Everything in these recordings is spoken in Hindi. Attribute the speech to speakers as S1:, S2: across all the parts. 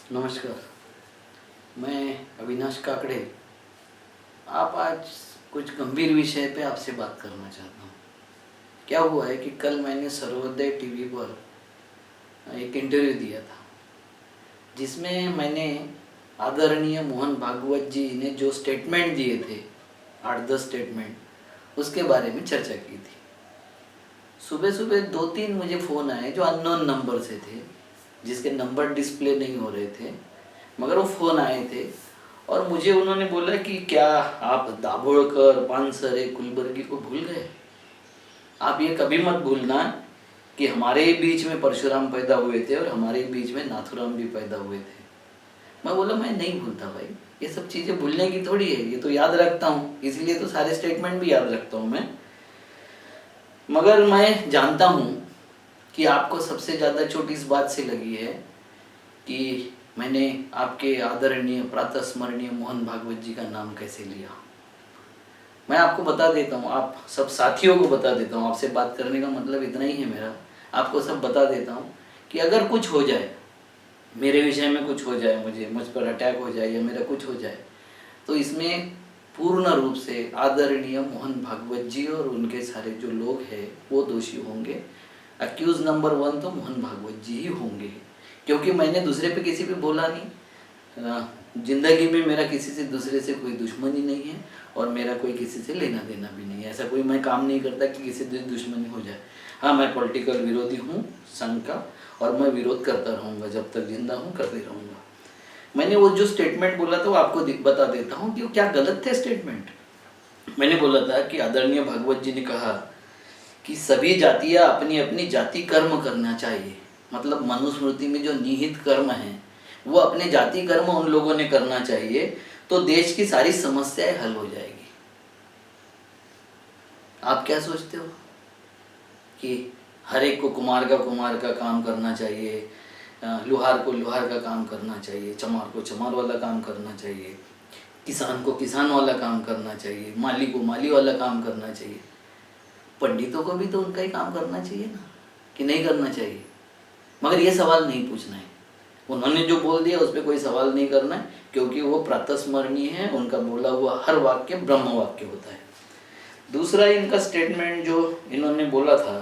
S1: नमस्कार। मैं अविनाश काकड़े। आप आज कुछ गंभीर विषय पे आपसे बात करना चाहता हूँ। क्या हुआ है कि कल मैंने सर्वोदय टीवी पर एक इंटरव्यू दिया था, जिसमें मैंने आदरणीय मोहन भागवत जी ने जो स्टेटमेंट दिए थे, 8-10 स्टेटमेंट, उसके बारे में चर्चा की थी। सुबह सुबह 2-3 मुझे फ़ोन आए जो अननोन नंबर से थे, जिसके नंबर डिस्प्ले नहीं हो रहे थे, मगर वो फ़ोन आए थे और मुझे उन्होंने बोला कि क्या आप दाभोलकर, पानसरे, कुलबर्गी को भूल गए? आप ये कभी मत भूलना कि हमारे ही बीच में परशुराम पैदा हुए थे और हमारे ही बीच में नाथुराम भी पैदा हुए थे। मैं बोला मैं नहीं भूलता भाई, ये सब चीज़ें भूलने की थोड़ी है, ये तो याद रखता हूँ, इसलिए तो सारे स्टेटमेंट भी याद रखता हूँ मैं। मगर मैं जानता हूँ कि आपको सबसे ज़्यादा चोट इस बात से लगी है कि मैंने आपके आदरणीय प्रातः स्मरणीय मोहन भागवत जी का नाम कैसे लिया। मैं आपको बता देता हूँ, आप सब साथियों को बता देता हूँ, आपसे बात करने का मतलब इतना ही है मेरा, आपको सब बता देता हूँ कि अगर कुछ हो जाए, मेरे विषय में कुछ हो जाए, मुझ पर अटैक हो जाए या मेरा कुछ हो जाए, तो इसमें पूर्ण रूप से आदरणीय मोहन भागवत जी और उनके सारे जो लोग हैं वो दोषी होंगे। अक्यूज नंबर 1 तो मोहन भागवत जी ही होंगे, क्योंकि मैंने दूसरे पे किसी पे बोला नहीं। जिंदगी में मेरा किसी से दूसरे से कोई दुश्मनी नहीं है और मेरा कोई किसी से लेना देना भी नहीं है। ऐसा कोई मैं काम नहीं करता कि किसी से दुश्मनी हो जाए। हाँ, मैं पॉलिटिकल विरोधी हूँ संघ का, और मैं विरोध करता रहूँगा, जब तक जिंदा हूँ करते रहूँगा। मैंने वो जो स्टेटमेंट बोला था वो आपको बता देता हूँ कि वो क्या गलत थे स्टेटमेंट। मैंने बोला था कि आदरणीय भागवत जी ने कहा कि सभी जातियाँ अपनी अपनी जाति कर्म करना चाहिए, मतलब मनुस्मृति में जो निहित कर्म है वो अपने जाति कर्म उन लोगों ने करना चाहिए, तो देश की सारी समस्याएं हल हो जाएगी। आप क्या सोचते हो कि हर एक को कुम्हार का काम करना चाहिए, लोहार को लोहार का काम करना चाहिए, चमार को चमार वाला काम करना चाहिए, किसान को किसान वाला काम करना चाहिए, माली को माली वाला काम करना चाहिए? पंडितों को भी तो उनका ही काम करना चाहिए ना, कि नहीं करना चाहिए? मगर ये सवाल नहीं पूछना है। उन्होंने जो बोल दिया उस पर कोई सवाल नहीं करना है, क्योंकि वो प्रातस्मरणीय है, उनका बोला हुआ हर वाक्य ब्रह्म वाक्य होता है। दूसरा इनका स्टेटमेंट जो इन्होंने बोला था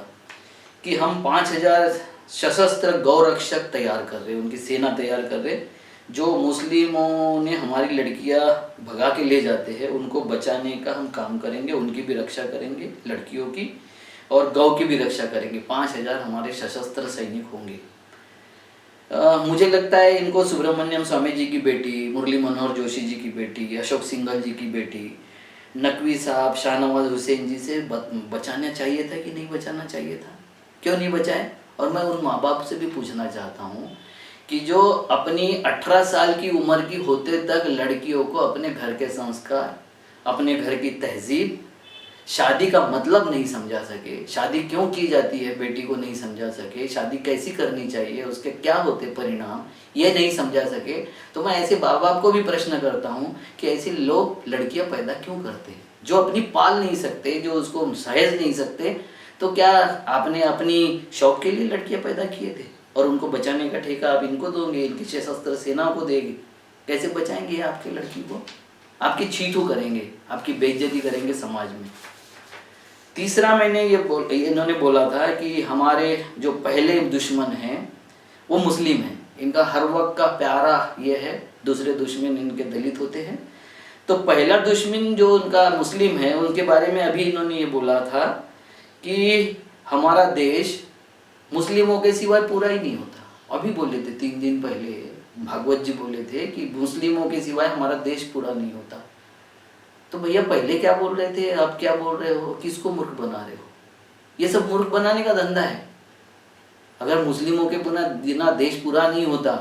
S1: कि हम 5000 सशस्त्र गौरक्षक तैयार कर रहे, उनकी सेना तैयार कर रहे, जो मुस्लिमों ने हमारी लड़कियां भगा के ले जाते हैं उनको बचाने का हम काम करेंगे, उनकी भी रक्षा करेंगे, लड़कियों की और गौ की भी रक्षा करेंगे। 5000 हमारे सशस्त्र सैनिक होंगे। मुझे लगता है इनको सुब्रमण्यम स्वामी जी की बेटी, मुरली मनोहर जोशी जी की बेटी, अशोक सिंघल जी की बेटी, नकवी साहब, शाहनवाज हुसैन जी से बचाना चाहिए था कि नहीं बचाना चाहिए था? क्यों नहीं बचाए? और मैं उन माँ बाप से भी पूछना चाहता हूँ कि जो अपनी 18 साल की उम्र की होते तक लड़कियों को अपने घर के संस्कार, अपने घर की तहजीब, शादी का मतलब नहीं समझा सके, शादी क्यों की जाती है बेटी को नहीं समझा सके, शादी कैसी करनी चाहिए, उसके क्या होते परिणाम, ये नहीं समझा सके, तो मैं ऐसे माँ बाप को भी प्रश्न करता हूँ कि ऐसे लोग लड़कियां पैदा क्यों करते हैं जो अपनी पाल नहीं सकते, जो उसको सहेज नहीं सकते? तो क्या आपने अपनी शौक के लिए लड़कियां पैदा किए थे और उनको बचाने का ठेका आप इनको दोगे, इनकी सशस्त्र सेना को देंगे? कैसे बचाएंगे आपकी लड़की को? आपकी छीटू करेंगे, आपकी बेइज्जती करेंगे समाज में। तीसरा मैंने इन्होंने बोला था कि हमारे जो पहले दुश्मन हैं वो मुस्लिम हैं, इनका हर वक्त का प्यारा ये है, दूसरे दुश्मन इनके दलित होते हैं। तो पहला दुश्मन जो उनका मुस्लिम है, उनके बारे में अभी इन्होंने ये बोला था कि हमारा देश मुस्लिमों के सिवाय पूरा ही नहीं होता। अभी बोले थे 3 दिन पहले भागवत जी बोले थे कि मुस्लिमों के सिवाय हमारा देश पूरा नहीं होता। तो भैया पहले क्या बोल रहे थे, अब क्या बोल रहे हो? किसको मूर्ख बना रहे हो? ये सब मूर्ख बनाने का धंधा है। अगर मुस्लिमों के बिना देश पूरा नहीं होता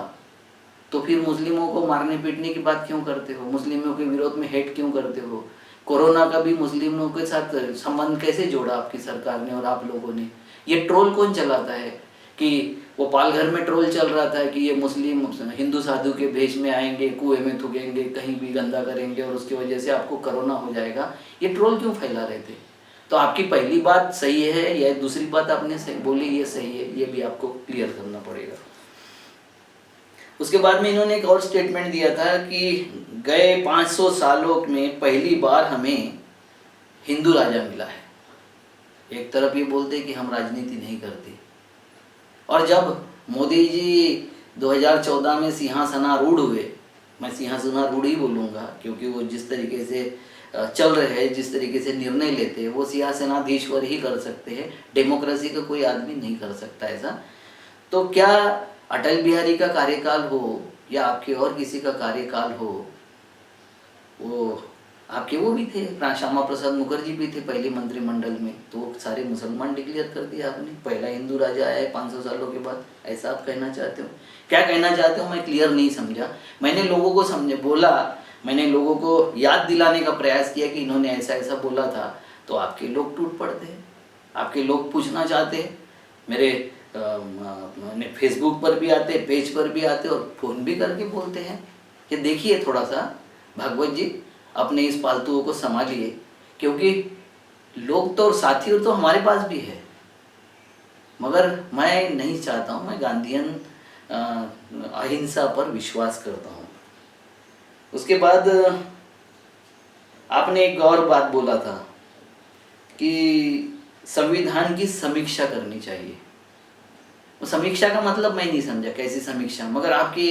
S1: तो फिर मुस्लिमों को मारने पीटने की बात क्यों करते हो? मुस्लिमों के विरोध में हेट क्यों करते हो? कोरोना का भी मुस्लिमों के साथ संबंध कैसे जोड़ा आपकी सरकार ने और आप लोगों ने? ये ट्रोल कौन चलाता है कि वो पालघर में ट्रोल चल रहा था कि ये मुस्लिम हिंदू साधु के भेष में आएंगे, कुएं में थूकेंगे, कहीं भी गंदा करेंगे और उसकी वजह से आपको कोरोना हो जाएगा। ये ट्रोल क्यों फैला रहे थे? तो आपकी पहली बात सही है या दूसरी बात आपने सही बोली ये सही है, ये भी आपको क्लियर करना पड़ेगा। उसके बाद में इन्होंने एक और स्टेटमेंट दिया था कि गए 500 सालों में पहली बार हमें हिंदू राजा मिला है। एक तरफ ये बोलते कि हम राजनीति नहीं करते, और जब मोदी जी 2014 में सिंहासनारूढ़ हुए, मैं सिंहासनारूढ़ ही बोलूँगा क्योंकि वो जिस तरीके से चल रहे हैं, जिस तरीके से निर्णय लेते हैं, वो सिंहासनाधीश्वर ही कर सकते हैं, डेमोक्रेसी का कोई आदमी नहीं कर सकता ऐसा। तो क्या अटल बिहारी का कार्यकाल हो या आपके और किसी का कार्यकाल हो, वो आपके वो भी थे, श्यामा प्रसाद मुखर्जी भी थे पहले मंत्रिमंडल में, तो सारे मुसलमान डिक्लेयर कर दिया आपने, पहला हिंदू राजा आया है 500 सालों के बाद, ऐसा आप कहना चाहते हो? क्या कहना चाहते हो मैं क्लियर नहीं समझा। मैंने लोगों को बोला, मैंने लोगों को याद दिलाने का प्रयास किया कि इन्होंने ऐसा ऐसा बोला था, तो आपके लोग टूट पड़ते हैं, आपके लोग पूछना चाहते हैं, मेरे फेसबुक पर भी आते, पेज पर भी आते और फ़ोन भी करके बोलते हैं कि देखिए थोड़ा सा भागवत जी अपने इस पालतुओं को संभालिए, क्योंकि लोग तो साथी तो हमारे पास भी है, मगर मैं नहीं चाहता हूँ, मैं गांधीयन अहिंसा पर विश्वास करता हूँ। उसके बाद आपने एक और बात बोला था कि संविधान की समीक्षा करनी चाहिए। वो समीक्षा का मतलब मैं नहीं समझा, कैसी समीक्षा, मगर आपके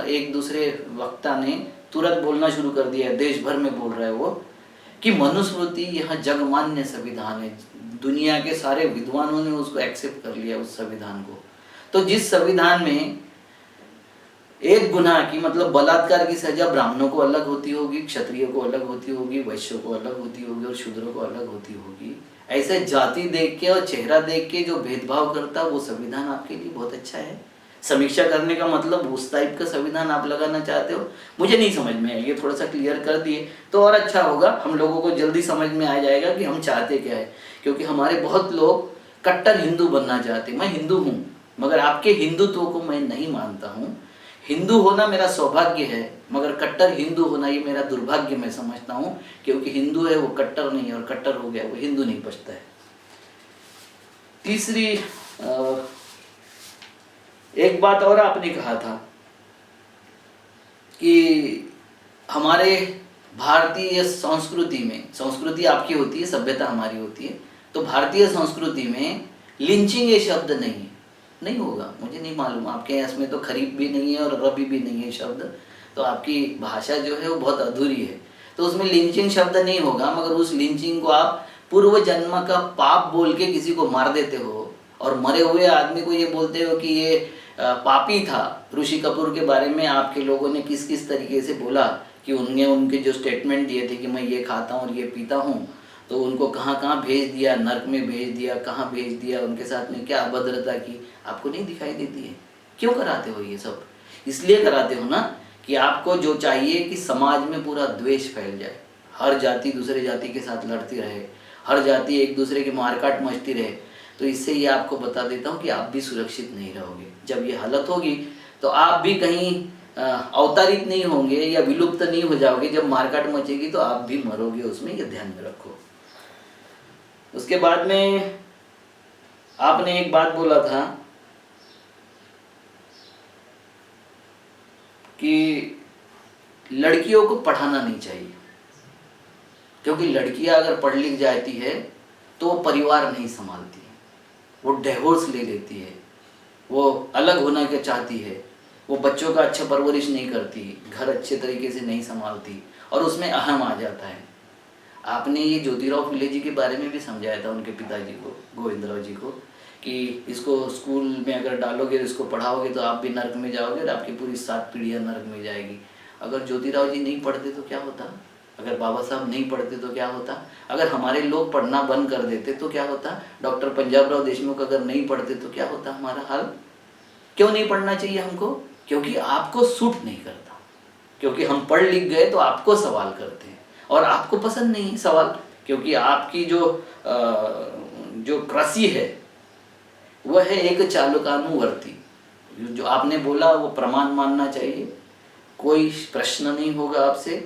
S1: एक दूसरे वक्ता ने तुरंत बोलना शुरू कर दिया, देश भर में बोल रहा है वो, कि मनुस्मृति यह जगमान्य संविधान है, दुनिया के सारे विद्वानों ने उसको एक्सेप्ट कर लिया उस संविधान को। तो जिस संविधान में एक गुनाह की मतलब बलात्कार की सजा ब्राह्मणों को अलग होती होगी, क्षत्रियों को अलग होती होगी, वैश्यों को अलग होती होगी और शूद्रों को अलग होती होगी, ऐसे जाति देख के और चेहरा देख के जो भेदभाव करता वो संविधान आपके लिए बहुत अच्छा है। समीक्षा करने का मतलब उस टाइप का संविधान आप लगाना चाहते हो, मुझे नहीं समझ में है। ये थोड़ा सा क्लियर कर दिए तो और अच्छा होगा, हम लोगों को जल्दी समझ में आ जाएगा कि हम चाहते क्या है, क्योंकि हमारे बहुत लोग कट्टर हिंदू बनना चाहते। मैं हिंदू हूँ, मगर आपके हिंदुत्व को मैं नहीं मानता हूँ। हिंदू होना मेरा सौभाग्य है, मगर कट्टर हिंदू होना ये मेरा दुर्भाग्य मैं समझता हूँ, क्योंकि हिंदू है वो कट्टर नहीं है, और कट्टर हो गया वो हिंदू नहीं बचता है। तीसरी एक बात और आपने कहा था कि हमारे भारतीय संस्कृति में, संस्कृति आपकी होती है, सभ्यता हमारी होती है, तो भारतीय संस्कृति में लिंचिंग ये शब्द नहीं होगा। मुझे नहीं मालूम, आपके यहाँ इसमें तो खरीफ भी नहीं है और रबी भी नहीं है शब्द, तो आपकी भाषा जो है वो बहुत अधूरी है, तो उसमें लिंचिंग शब्द नहीं होगा। मगर उस लिंचिंग को आप पूर्व जन्म का पाप बोल के किसी को मार देते हो, और मरे हुए आदमी को ये बोलते हो कि ये पापी था। ऋषि कपूर के बारे में आपके लोगों ने किस किस तरीके से बोला कि उनने उनके जो स्टेटमेंट दिए थे कि मैं ये खाता हूँ और ये पीता हूँ, तो उनको कहाँ कहाँ भेज दिया, नर्क में भेज दिया, कहाँ भेज दिया, उनके साथ में क्या अभद्रता की, आपको नहीं दिखाई देती है? क्यों कराते हो ये सब? इसलिए कराते हो ना कि आपको जो चाहिए कि समाज में पूरा द्वेष फैल जाए, हर जाति दूसरे जाति के साथ लड़ती रहे, हर जाति एक दूसरे की मारकाट मचती रहे। तो इससे ये आपको बता देता हूँ कि आप भी सुरक्षित नहीं रहोगे। जब ये हालत होगी तो आप भी कहीं अवतारित नहीं होंगे या विलुप्त नहीं हो जाओगे। जब मारकाट मचेगी तो आप भी मरोगे उसमें, ये ध्यान में रखो। उसके बाद में आपने एक बात बोला था कि लड़कियों को पढ़ाना नहीं चाहिए, क्योंकि लड़कियां अगर पढ़ लिख जाती है तो वो परिवार नहीं संभालती, वो डिवोर्स ले लेती है, वो अलग होना क्या चाहती है, वो बच्चों का अच्छा परवरिश नहीं करती, घर अच्छे तरीके से नहीं संभालती, और उसमें अहम आ जाता है। आपने ये ज्योतिराव फुले जी के बारे में भी समझाया था, उनके पिताजी को, गोविंदराव जी को, कि इसको स्कूल में अगर डालोगे, इसको पढ़ाओगे तो आप भी नर्क में जाओगे और आपकी पूरी 7 पीढ़ियाँ नर्क में जाएगी। अगर ज्योतिराव जी नहीं पढ़ते तो क्या होता? अगर बाबा साहब नहीं पढ़ते तो क्या होता? अगर हमारे लोग पढ़ना बंद कर देते तो क्या होता? डॉक्टर पंजाबराव देशमुख अगर नहीं पढ़ते तो क्या होता हमारा हाल? क्यों नहीं पढ़ना चाहिए हमको? क्योंकि आपको सूट नहीं करता, क्योंकि हम पढ़ लिख गए तो आपको सवाल करते हैं और आपको पसंद नहीं है सवाल, क्योंकि आपकी जो कृषि है वह है एक चालुकानुवर्ती। जो आपने बोला वो प्रमाण मानना चाहिए। कोई प्रश्न नहीं होगा आपसे,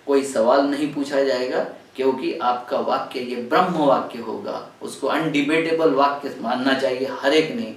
S1: कोई सवाल नहीं पूछा जाएगा, क्योंकि आपका वाक्य ये ब्रह्म वाक्य होगा, उसको अनडिबेटेबल वाक्य मानना चाहिए हर एक ने।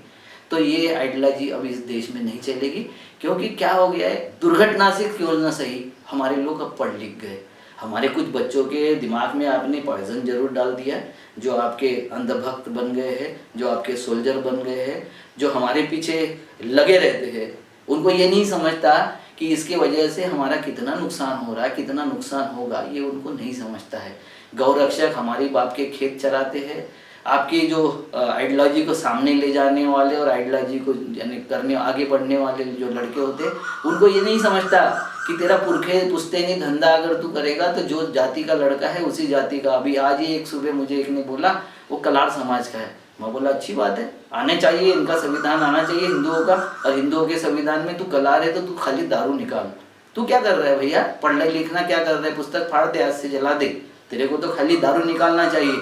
S1: तो ये आइडियोलॉजी अब इस देश में नहीं चलेगी, क्योंकि क्या हो गया है, दुर्घटना से क्यों ना सही हमारे लोग अब पढ़ लिख गए। हमारे कुछ बच्चों के दिमाग में आपने पॉइजन जरूर डाल दिया है, जो आपके अंधभक्त बन गए हैं, जो आपके सोल्जर बन गए हैं, जो हमारे पीछे लगे रहते हैं। उनको ये नहीं समझता कि इसके वजह से हमारा कितना नुकसान हो रहा है, कितना नुकसान होगा, ये उनको नहीं समझता है। गौ रक्षक हमारी बाप के खेत चराते हैं। आपकी जो आइडियोलॉजी को सामने ले जाने वाले और आइडियोलॉजी को यानी करने आगे बढ़ने वाले जो लड़के होते हैं, उनको ये नहीं समझता कि तेरा पुरखे पुश्तैनी धंधा अगर तू करेगा तो जो जाति का लड़का है उसी जाति का। अभी आज ही एक सुबह मुझे एक ने बोला वो कलार समाज का है। मैं बोला अच्छी बात है, आने चाहिए, इनका संविधान आना चाहिए हिंदुओं का, और हिंदुओं के संविधान में तू कलार है तो तू खाली दारू निकाल। तू क्या कर रहा है भैया, पढ़ना लिखना क्या कर रहा है, पुस्तक फाड़ दे, आज से जला दे, तेरे को तो खाली दारू निकालना चाहिए।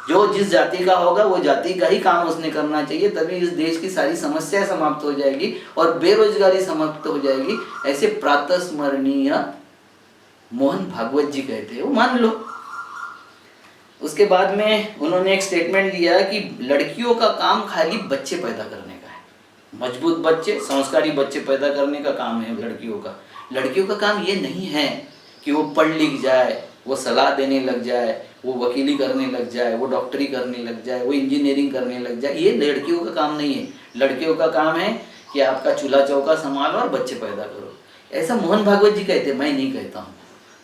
S1: जो जिस जाति का होगा वो जाति का ही काम उसने करना चाहिए, तभी इस देश की सारी समस्याएं समाप्त हो जाएगी और बेरोजगारी समाप्त हो जाएगी। ऐसे प्रातस्मरणीय मोहन भागवत जी कहते हैं, वो मान लो। उसके बाद में उन्होंने एक स्टेटमेंट दिया कि लड़कियों का काम खाली बच्चे पैदा करने का है, मजबूत बच्चे, संस्कारी बच्चे पैदा करने का काम है लड़कियों का। लड़कियों का काम ये नहीं है कि वो पढ़ लिख जाए, वो सलाह देने लग जाए, वो वकीली करने लग जाए, वो डॉक्टरी करने लग जाए, वो इंजीनियरिंग करने लग जाए। ये लड़कियों का काम नहीं है। लड़कियों का काम है कि आपका चूल्हा चौका संभालो और बच्चे पैदा करो। ऐसा मोहन भागवत जी कहते हैं, मैं नहीं कहता हूँ।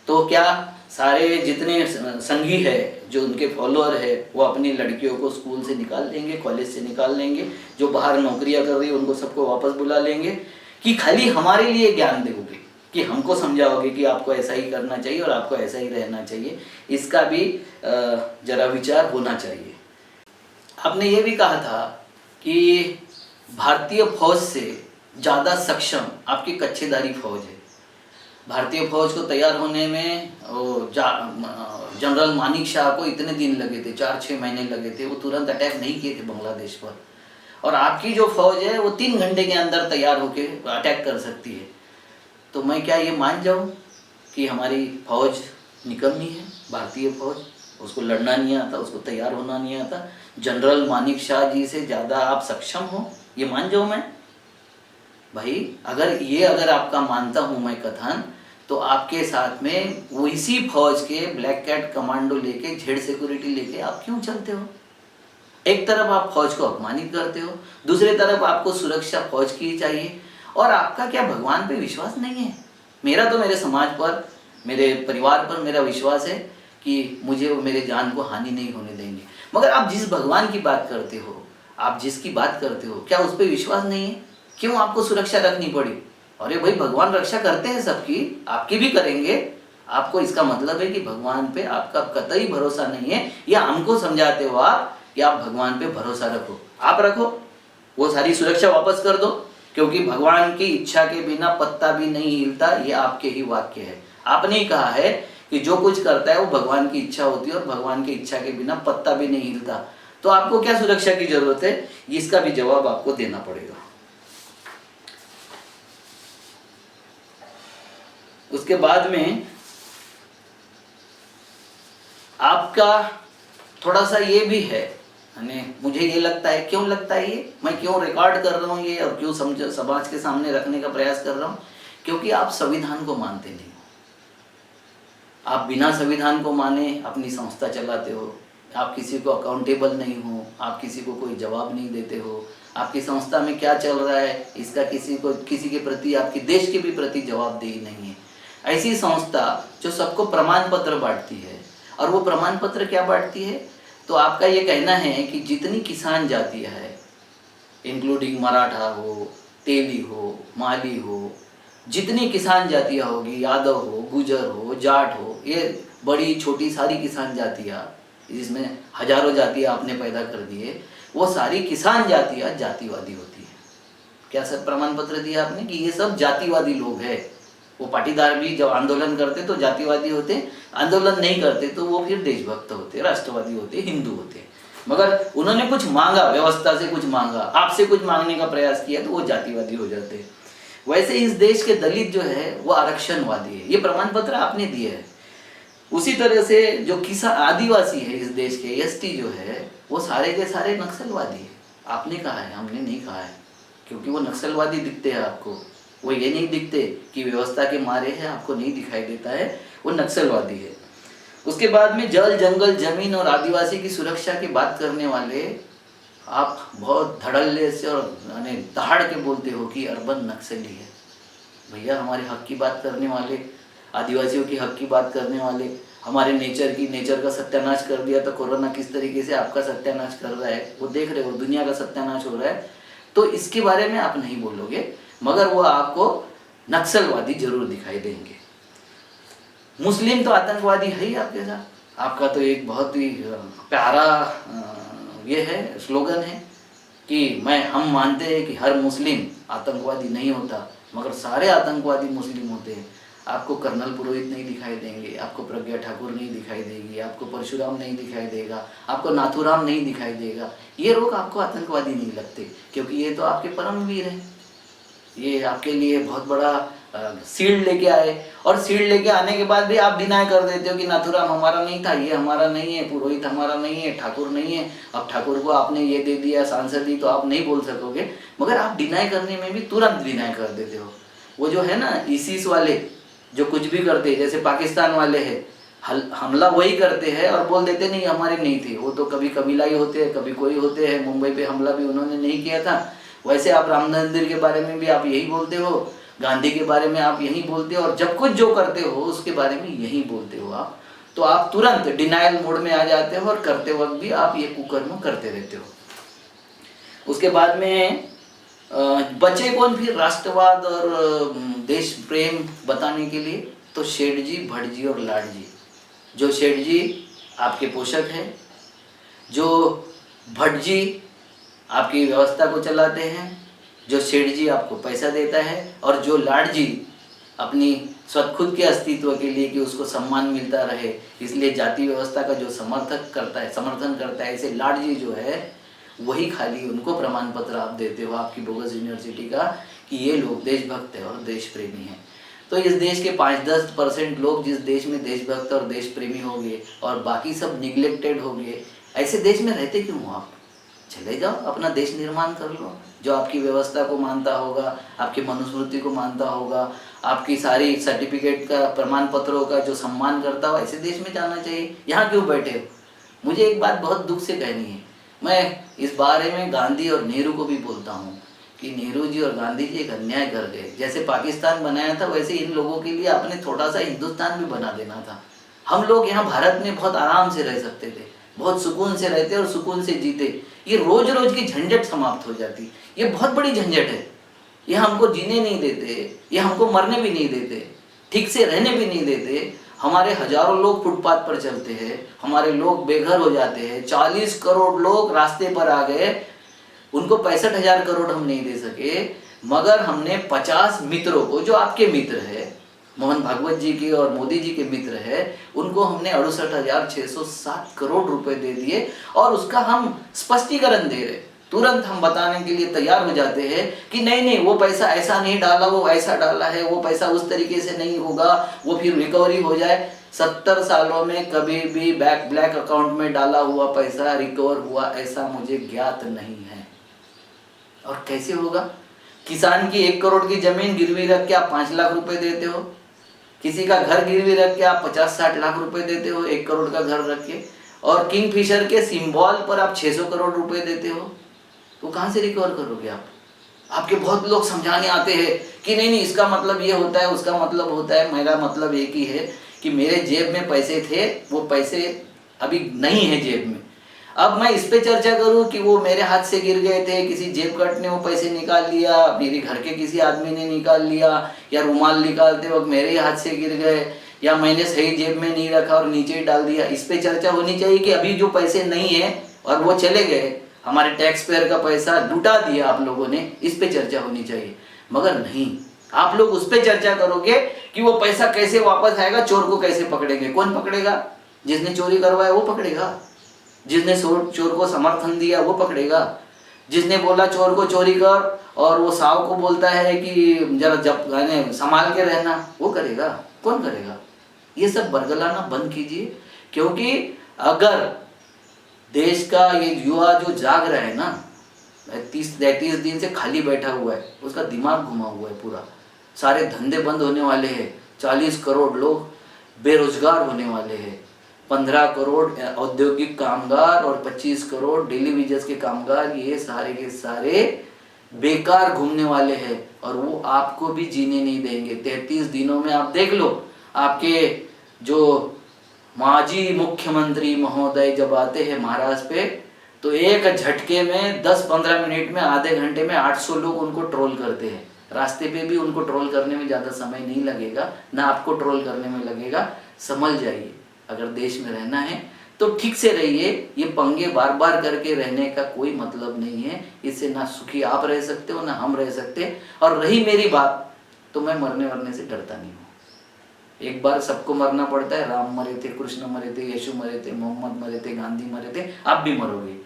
S1: तो क्या सारे जितने संघी है, जो उनके फॉलोअर है, वो अपनी लड़कियों को स्कूल से निकाल देंगे, कॉलेज से निकाल देंगे, जो बाहर नौकरियां कर रही है उनको सबको वापस बुला लेंगे, कि खाली हमारे लिए ज्ञान दोगे, कि हमको समझाओगे कि आपको ऐसा ही करना चाहिए और आपको ऐसा ही रहना चाहिए। इसका भी जरा विचार होना चाहिए। आपने ये भी कहा था कि भारतीय फौज से ज़्यादा सक्षम आपकी कच्छेदारी फौज है। भारतीय फौज को तैयार होने में जनरल मानिक शाह को इतने दिन लगे थे, 4-6 महीने लगे थे। वो तुरंत अटैक नहीं किए थे बांग्लादेश पर, और आपकी जो फौज है वो 3 घंटे के अंदर तैयार होकर अटैक कर सकती है। तो मैं क्या ये मान जाऊं कि हमारी फौज निकम्मी है? भारतीय फौज, उसको लड़ना नहीं आता, उसको तैयार होना नहीं आता। जनरल मानिक शाह जी से ज़्यादा आप सक्षम हो, ये मान जाऊं मैं? भाई अगर आपका मानता हूं मैं कथन, तो आपके साथ में वैसी फौज के ब्लैक कैट कमांडो लेके, जेड सिक्योरिटी लेके आप क्यों चलते हो? एक तरफ आप फौज को अपमानित करते हो, दूसरी तरफ आपको सुरक्षा फौज की चाहिए, और आपका क्या भगवान पे विश्वास नहीं है? मेरा तो मेरे समाज पर, मेरे परिवार पर मेरा विश्वास है कि मुझे मेरे जान को हानि नहीं होने देंगे। मगर आप जिस भगवान की बात करते हो, आप जिसकी बात करते हो, क्या उस पर विश्वास नहीं है? क्यों आपको सुरक्षा रखनी पड़ी? अरे भाई, भगवान रक्षा करते हैं सबकी, आपकी भी करेंगे। आपको इसका मतलब है कि भगवान पे आपका कतई भरोसा नहीं है, या हमको समझाते हो आप कि आप भगवान पे भरोसा रखो। आप रखो, वो सारी सुरक्षा वापस कर दो, क्योंकि भगवान की इच्छा के बिना पत्ता भी नहीं हिलता, ये आपके ही वाक्य है। आपने ही कहा है कि जो कुछ करता है वो भगवान की इच्छा होती है, और भगवान की इच्छा के बिना पत्ता भी नहीं हिलता। तो आपको क्या सुरक्षा की जरूरत है? इसका भी जवाब आपको देना पड़ेगा। उसके बाद में आपका थोड़ा सा ये भी है, मुझे ये लगता है, क्यों लगता है ये, मैं क्यों रिकॉर्ड कर रहा हूँ ये और क्यों समाज के सामने रखने का प्रयास कर रहा हूँ, क्योंकि आप संविधान को मानते नहीं हो। आप बिना संविधान को माने अपनी संस्था चलाते हो, आप किसी को अकाउंटेबल नहीं हो, आप किसी को कोई जवाब नहीं देते हो। आपकी संस्था में क्या चल रहा है इसका किसी के प्रति, आपके देश के भी प्रति जवाबदेही नहीं है। ऐसी संस्था जो सबको प्रमाण पत्र बांटती है, और वो प्रमाण पत्र क्या बांटती है? तो आपका ये कहना है कि जितनी किसान जातियाँ है, इंक्लूडिंग मराठा हो, तेली हो, माली हो, जितनी किसान जातियाँ होगी, यादव हो, गुजर हो, जाट हो, ये बड़ी छोटी सारी किसान जातियाँ, जिसमें हजारों जातियाँ आपने पैदा कर दिए, वो सारी किसान जातियाँ जातिवादी होती है। क्या सर प्रमाण पत्र दिया आपने कि ये सब जातिवादी लोग हैं? वो पाटीदार भी जब आंदोलन करते तो जातिवादी होते, आंदोलन नहीं करते तो वो फिर देशभक्त होते, राष्ट्रवादी होते, हिंदू होते। मगर उन्होंने कुछ मांगा, व्यवस्था से कुछ मांगा, आपसे कुछ मांगने का प्रयास किया तो वो जातिवादी हो जाते। वैसे इस देश के दलित जो है वो आरक्षणवादी है, ये प्रमाण पत्र आपने दिए है। उसी तरह से जो किसान आदिवासी है इस देश के, एसटी जो है, वो सारे के सारे नक्सलवादी है। आपने कहा है, हमने नहीं कहा है, क्योंकि वो नक्सलवादी दिखते हैं आपको। वो ये नहीं दिखते कि व्यवस्था के मारे हैं, आपको नहीं दिखाई देता है, वो नक्सलवादी है। उसके बाद में जल जंगल जमीन और आदिवासी की सुरक्षा की बात करने वाले आप बहुत धड़ल्ले से और दहाड़ के बोलते हो कि अर्बन नक्सली है। भैया हमारे हक की बात करने वाले, आदिवासियों की हक की बात करने वाले, हमारे नेचर का सत्यानाश कर दिया, तो कोरोना किस तरीके से आपका सत्यानाश कर रहा है वो देख रहे हो, दुनिया का सत्यानाश हो रहा है। तो इसके बारे में आप नहीं बोलोगे, मगर वो आपको नक्सलवादी जरूर दिखाई देंगे। मुस्लिम तो आतंकवादी है ही आपके साथ। आपका तो एक बहुत ही प्यारा ये है स्लोगन है कि हम मानते हैं कि हर मुस्लिम आतंकवादी नहीं होता, मगर सारे आतंकवादी मुस्लिम होते हैं। आपको कर्नल पुरोहित नहीं दिखाई देंगे, आपको प्रज्ञा ठाकुर नहीं दिखाई देगी, आपको परशुराम नहीं दिखाई देगा, आपको नाथुराम नहीं दिखाई देगा। ये लोग आपको आतंकवादी नहीं लगते, क्योंकि ये तो आपके परमवीर हैं। ये आपके लिए बहुत बड़ा सील्ड लेके आए, और सील्ड लेके आने के बाद भी आप डिनाई कर देते हो कि नाथुराम हमारा नहीं था, ये हमारा नहीं है, पुरोहित हमारा नहीं है, ठाकुर नहीं है। अब ठाकुर को आपने ये दे दिया, सांसद दी, तो आप नहीं बोल सकोगे, मगर आप डिनाई करने में भी तुरंत डिनाई कर देते हो। वो जो है ना ISIS वाले, जो कुछ भी करते हैं, जैसे पाकिस्तान वाले हैं, हमला वही करते हैं और बोल देते नहीं हमारे नहीं थे। वो तो कभी कबीलाई होते हैं, कभी कोई होते हैं। मुंबई पे हमला भी उन्होंने नहीं किया था। वैसे आप राम मंदिर के बारे में भी आप यही बोलते हो, गांधी के बारे में आप यही बोलते हो, और जब कुछ जो करते हो उसके बारे में यही बोलते हो आप। तो आप तुरंत डिनाइल मोड में आ जाते हो, और करते वक्त भी आप ये कुकर्म करते रहते हो। उसके बाद में बचे कौन फिर राष्ट्रवाद और देश प्रेम बताने के लिए? तो शेठ जी, भट्ट जी और लाड जी। जो शेठ जी आपके पोषक है, जो भट्ट जी आपकी व्यवस्था को चलाते हैं, जो सेठ जी आपको पैसा देता है, और जो लाड जी अपनी खुद के अस्तित्व के लिए कि उसको सम्मान मिलता रहे, इसलिए जाति व्यवस्था का जो समर्थन करता है, ऐसे लाड जी जो है वही खाली उनको प्रमाण पत्र आप देते हो आपकी बोगस यूनिवर्सिटी का कि ये लोग देशभक्त है और देश प्रेमी हैं। तो इस देश के 5-10% लोग जिस देश में देशभक्त और देश प्रेमी हो गए और बाकी सब निगलेक्टेड हो गए, ऐसे देश में रहते क्यों हो आप? चले जाओ, अपना देश निर्माण कर लो। जो आपकी व्यवस्था को मानता होगा, आपकी मनुस्मृति को मानता होगा, आपकी सारी सर्टिफिकेट का प्रमाण पत्रों का जो सम्मान करता हो, ऐसे देश में जाना चाहिए। यहाँ क्यों बैठे हो? मुझे एक बात बहुत दुख से कहनी है, मैं इस बारे में गांधी और नेहरू को भी बोलता हूँ कि नेहरू जी और गांधी जी एक अन्याय कर गए। जैसे पाकिस्तान बनाया था, वैसे इन लोगों के लिए आपने थोड़ा सा हिंदुस्तान भी बना देना था। हम लोग यहाँ भारत में बहुत आराम से रह सकते थे, बहुत सुकून से रहते और सुकून से जीते। ये रोज रोज की झंझट समाप्त हो जाती। ये बहुत बड़ी झंझट है। ये हमको जीने नहीं देते, ये हमको मरने भी नहीं देते, ठीक से रहने भी नहीं देते। हमारे हजारों लोग फुटपाथ पर चलते हैं, हमारे लोग बेघर हो जाते हैं। 40 करोड़ लोग रास्ते पर आ गए, उनको 65,000 करोड़ हम नहीं दे सके, मगर हमने 50 मित्रों को, जो आपके मित्र है, मोहन भागवत जी के और मोदी जी के मित्र है, उनको हमने 68,607 करोड़ रुपए दे दिए। और उसका हम स्पष्टीकरण दे रहे, तुरंत हम बताने के लिए तैयार हो जाते हैं कि नहीं नहीं, वो पैसा ऐसा नहीं डाला, वो ऐसा डाला है, वो पैसा उस तरीके से नहीं होगा, वो फिर रिकवरी हो जाए। 70 सालों में कभी भी ब्लैक अकाउंट में डाला हुआ पैसा रिकवर हुआ ऐसा मुझे ज्ञात नहीं है। और कैसे होगा? किसान की 1 करोड़ की जमीन गिरवी रख के आप 5 लाख रुपए देते हो, किसी का घर गिरवी रख के आप 50-60 लाख रुपए देते हो, 1 करोड़ का घर रख के, और किंगफिशर के सिंबल पर आप 600 करोड़ रुपए देते हो, तो कहाँ से रिकवर करोगे आप? आपके बहुत लोग समझाने आते हैं कि नहीं नहीं, इसका मतलब ये होता है, उसका मतलब होता है। मेरा मतलब एक ही है कि मेरे जेब में पैसे थे, वो पैसे अभी नहीं है जेब में। अब मैं इस पे चर्चा करूं कि वो मेरे हाथ से गिर गए थे, किसी जेब कट ने वो पैसे निकाल लिया, मेरे घर के किसी आदमी ने निकाल लिया, या रुमाल निकालते वक्त मेरे हाथ से गिर गए, या मैंने सही जेब में नहीं रखा और नीचे ही डाल दिया, इस पे चर्चा होनी चाहिए कि अभी जो पैसे नहीं है और वो चले गए, हमारे टैक्स पेयर का पैसा लुटा दिया आप लोगों ने, इस पे चर्चा होनी चाहिए। मगर नहीं, आप लोग उस पे चर्चा करोगे कि वो पैसा कैसे वापस आएगा, चोर को कैसे पकड़ेंगे। कौन पकड़ेगा? जिसने चोरी करवाया वो पकड़ेगा, जिसने चोर को समर्थन दिया वो पकड़ेगा, जिसने बोला चोर को चोरी कर और वो साव को बोलता है कि जरा जब संभाल के रहना, वो करेगा। कौन करेगा? ये सब बरगलाना बंद कीजिए, क्योंकि अगर देश का ये युवा जो जाग रहा है ना, 30-33 दिन से खाली बैठा हुआ है, उसका दिमाग घुमा हुआ है पूरा, सारे धंधे बंद होने वाले हैं, 40 करोड़ लोग बेरोजगार होने वाले हैं, 15 करोड़ औद्योगिक कामगार और 25 करोड़ डेली वेजेस के कामगार, ये सारे के सारे बेकार घूमने वाले हैं और वो आपको भी जीने नहीं देंगे। 33 दिनों में आप देख लो, आपके जो माजी मुख्यमंत्री महोदय जब आते हैं महाराष्ट्र पे तो एक झटके में 10-15 मिनट में, आधे घंटे में 800 लोग उनको ट्रोल करते हैं। रास्ते पे भी उनको ट्रोल करने में ज़्यादा समय नहीं लगेगा, ना आपको ट्रोल करने में लगेगा। समझ जाइए, अगर देश में रहना है तो ठीक से रहिए। ये पंगे बार बार करके रहने का कोई मतलब नहीं है। इससे ना सुखी आप रह सकते हो ना हम रह सकते। और रही मेरी बात, तो मैं मरने वरने से डरता नहीं हूँ। एक बार सबको मरना पड़ता है। राम मरे थे, कृष्ण मरे थे, यीशु मरे थे, मोहम्मद मरे थे, गांधी मरे थे, आप भी मरोगे।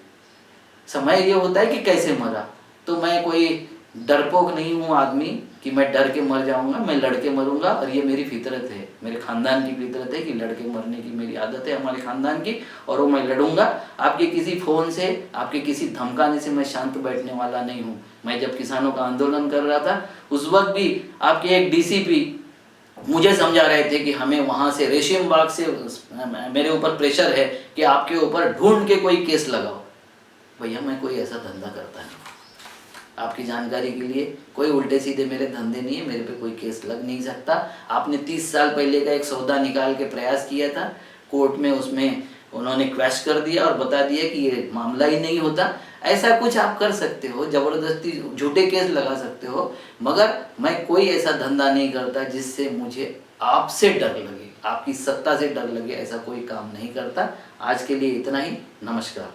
S1: समय ये होता है कि कैसे मरा। तो मैं कोई डरपोक नहीं हूँ आदमी कि मैं डर के मर जाऊंगा, मैं लड़के मरूंगा। और ये मेरी फितरत है, मेरे खानदान की फितरत है कि लड़के मरने की मेरी आदत है, हमारे खानदान की, और वो मैं लड़ूंगा। आपके किसी फ़ोन से, आपके किसी धमकाने से मैं शांत बैठने वाला नहीं हूँ। मैं जब किसानों का आंदोलन कर रहा था उस वक्त भी आपके एक डीसीपी मुझे समझा रहे थे कि हमें वहाँ से रेशम बाग से मेरे ऊपर प्रेशर है कि आपके ऊपर ढूंढ के कोई केस लगाओ। भैया मैं कोई ऐसा धंधा करता नहीं। आपकी जानकारी के लिए कोई उल्टे सीधे मेरे धंधे नहीं है, मेरे पे कोई केस लग नहीं सकता। आपने 30 साल पहले का एक सौदा निकाल के प्रयास किया था कोर्ट में, उसमें उन्होंने क्वैश कर दिया और बता दिया कि ये मामला ही नहीं होता। ऐसा कुछ आप कर सकते हो, ज़बरदस्ती झूठे केस लगा सकते हो, मगर मैं कोई ऐसा धंधा नहीं करता जिससे मुझे आपसे डर लगे, आपकी सत्ता से डर लगे। ऐसा कोई काम नहीं करता। आज के लिए इतना ही। नमस्कार।